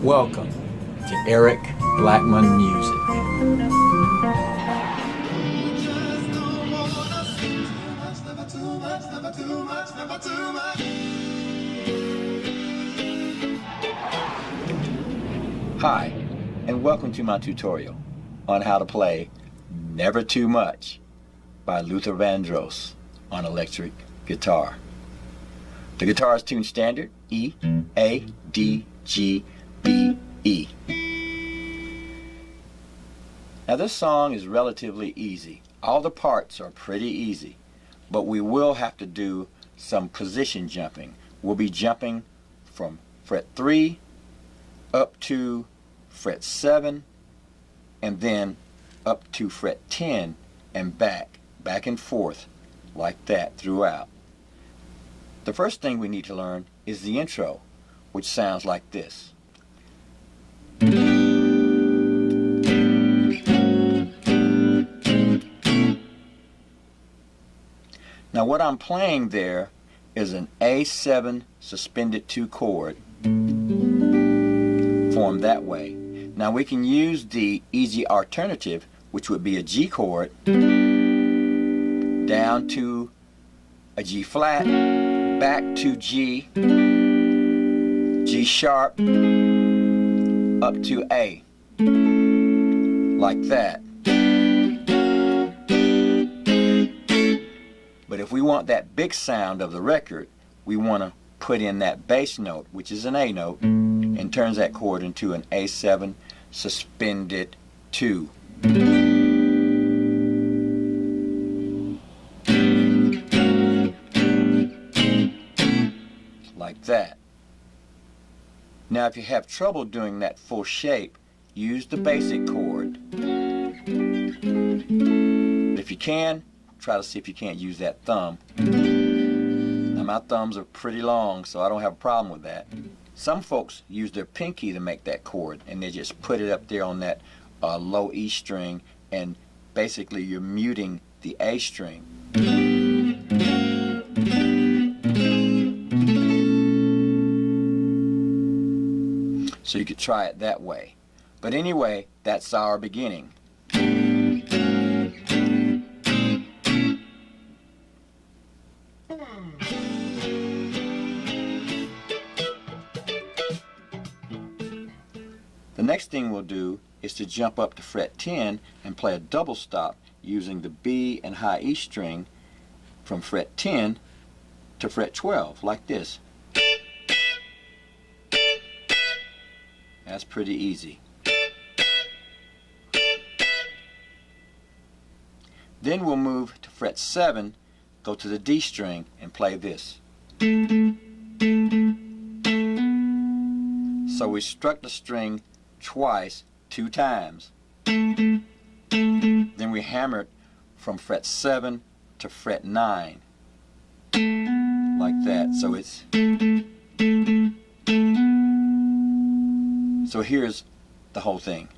Welcome to Eric Blackmon Music. Hi, and welcome to my tutorial on how to play Never Too Much by Vandross on electric guitar. The guitar is tuned standard E, A, D, G, B, E. Now this song is relatively easy. All the parts are pretty easy, but we will have to do some position jumping. We'll be jumping from fret 3 up to fret 7 and then up to fret 10 and back and forth like that throughout. The first thing we need to learn is the intro, which sounds like this. Now what I'm playing there is an A7 suspended 2 chord formed that way. Now we can use the easy alternative, which would be a G chord down to a G flat, back to G, G sharp, up to A, like that. But if we want that big sound of the record, we want to put in that bass note, which is an A note, and turns that chord into an A7 suspended 2. Like that. Now if you have trouble doing that full shape, use the basic chord. If you can, try to see if you can't use that thumb. Now my thumbs are pretty long, so I don't have a problem with that. Some folks use their pinky to make that chord, and they just put it up there on that low E string, and basically you're muting the A string. So you could try it that way. But anyway, that's our beginning. The next thing we'll do is to jump up to fret 10 and play a double stop using the B and high E string from fret 10 to fret 12, like this. That's pretty easy. Then we'll move to fret 7, go to the D string and play this. So we struck the string twice, 2 times. Then we hammered from fret 7 to fret 9. Like that. So here's the whole thing.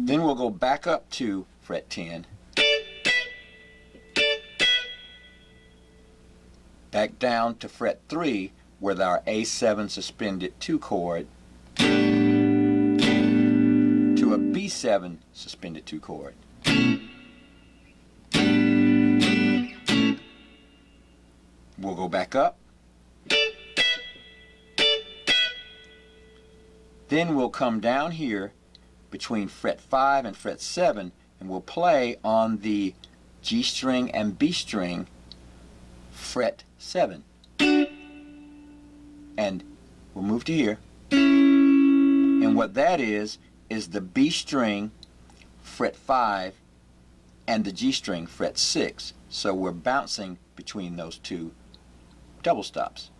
Then we'll go back up to fret 10, back down to fret 3 with our A7 suspended 2 chord to a B7 suspended 2 chord. We'll go back up. Then we'll come down here between fret 5 and fret 7 and we'll play on the G string and B string fret 7. And we'll move to here. And what that is the B string fret 5 and the G string fret 6. So we're bouncing between those two double stops.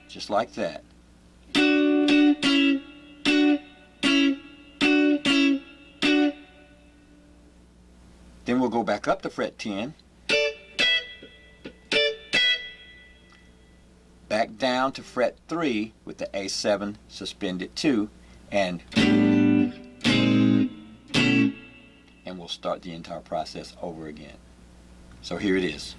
Just like that. Then we'll go back up to fret 10, back down to fret 3 with the A7 suspended 2, and we'll start the entire process over again. So here it is.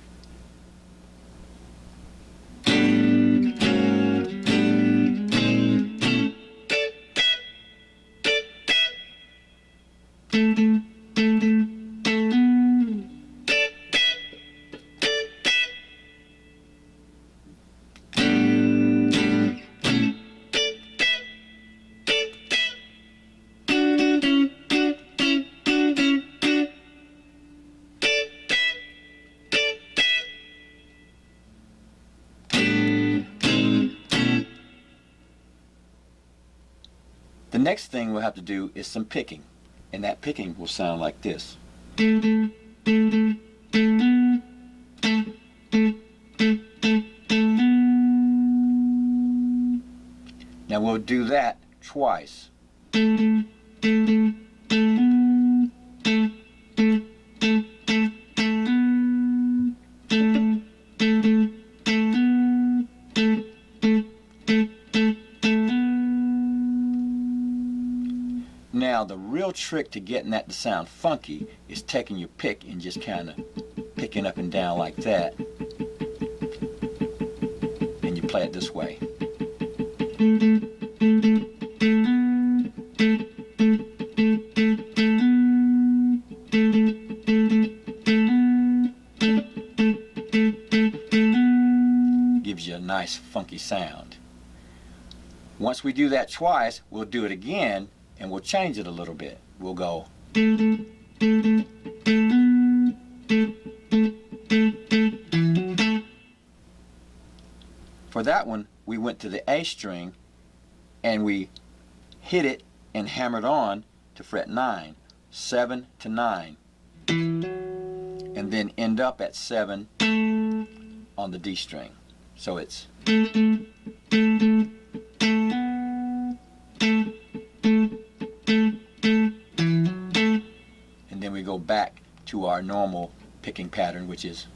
The next thing we'll have to do is some picking, and that picking will sound like this. Now we'll do that twice. Now the real trick to getting that to sound funky is taking your pick and just kind of picking up and down like that, and you play it this way. Gives you a nice funky sound. Once we do that twice, we'll do it again, and we'll change it a little bit. We'll go. For that one, we went to the A string and we hit it and hammered on to fret 9, 7 to 9, and then end up at 7 on the D string. So it's and then we go back to our normal picking pattern, which is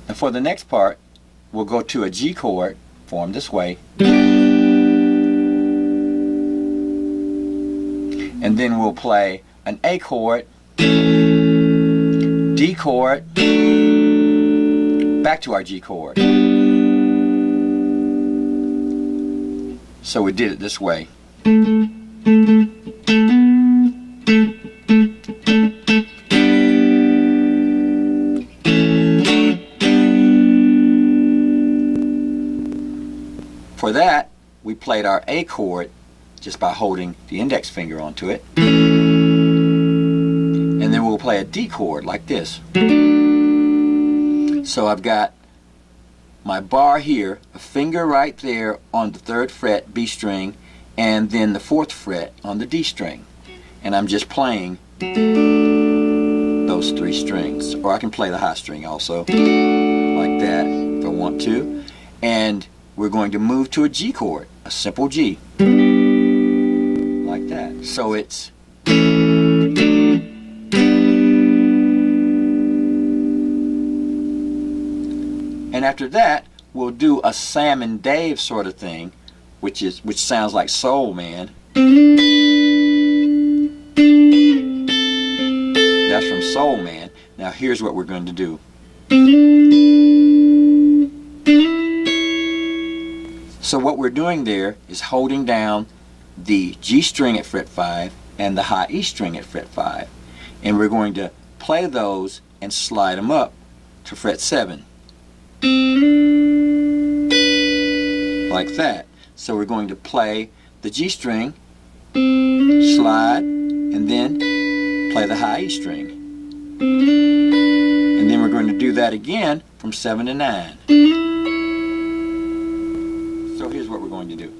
and for the next part, we'll go to a G chord formed this way, and then we'll play an A chord, D chord, back to our G chord. So we did it this way. For that, we played our A chord just by holding the index finger onto it. And then we'll play a D chord like this. So I've got my bar here, a finger right there on the 3rd fret B string, and then the 4th fret on the D string. And I'm just playing those 3 strings. Or I can play the high string also, like that, if I want to. And we're going to move to a G chord, a simple G, like that. So it's and after that, we'll do a Sam and Dave sort of thing, which sounds like Soul Man. That's from Soul Man. Now here's what we're going to do. So what we're doing there is holding down the G string at fret 5 and the high E string at fret 5. And we're going to play those and slide them up to fret 7. Like that. So we're going to play the G string, slide, and then play the high E string. And then we're going to do that again from 7 to 9. So here's what we're going to do.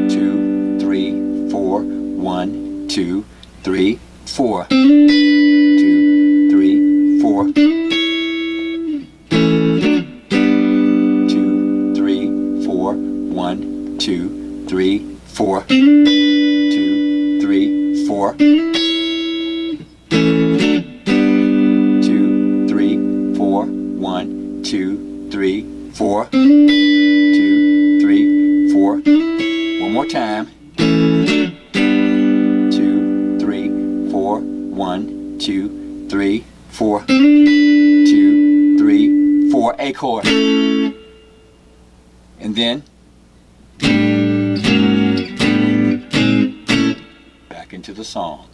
2, 3, 4, 1, 2, 3, 4. 2, 3, 4. 2, 3, 4. 1, 2, 3, 4. 2, 3, 4. 2, 3, 4. 1, 2, 3, 4. 2, 3, 4. One more time. 2, 3, 4. 1, 2, 3, 4. 2, 3, 4. A chord. And then back into the song.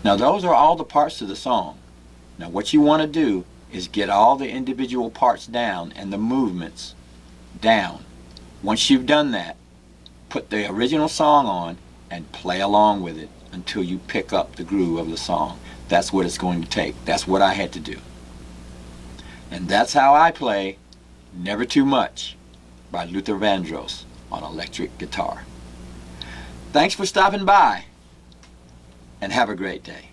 Now those are all the parts of the song. Now what you want to do is get all the individual parts down and the movements down. Once you've done that, put the original song on and play along with it until you pick up the groove of the song. That's what it's going to take. That's what I had to do. And that's how I play Never Too Much by Luther Vandross on electric guitar. Thanks for stopping by, and have a great day.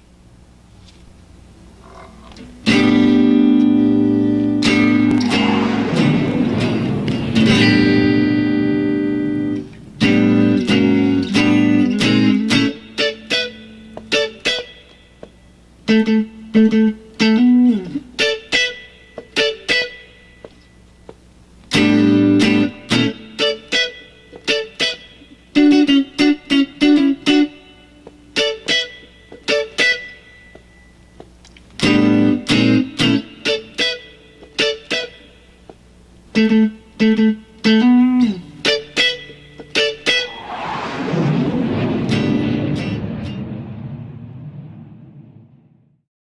Mm-hmm.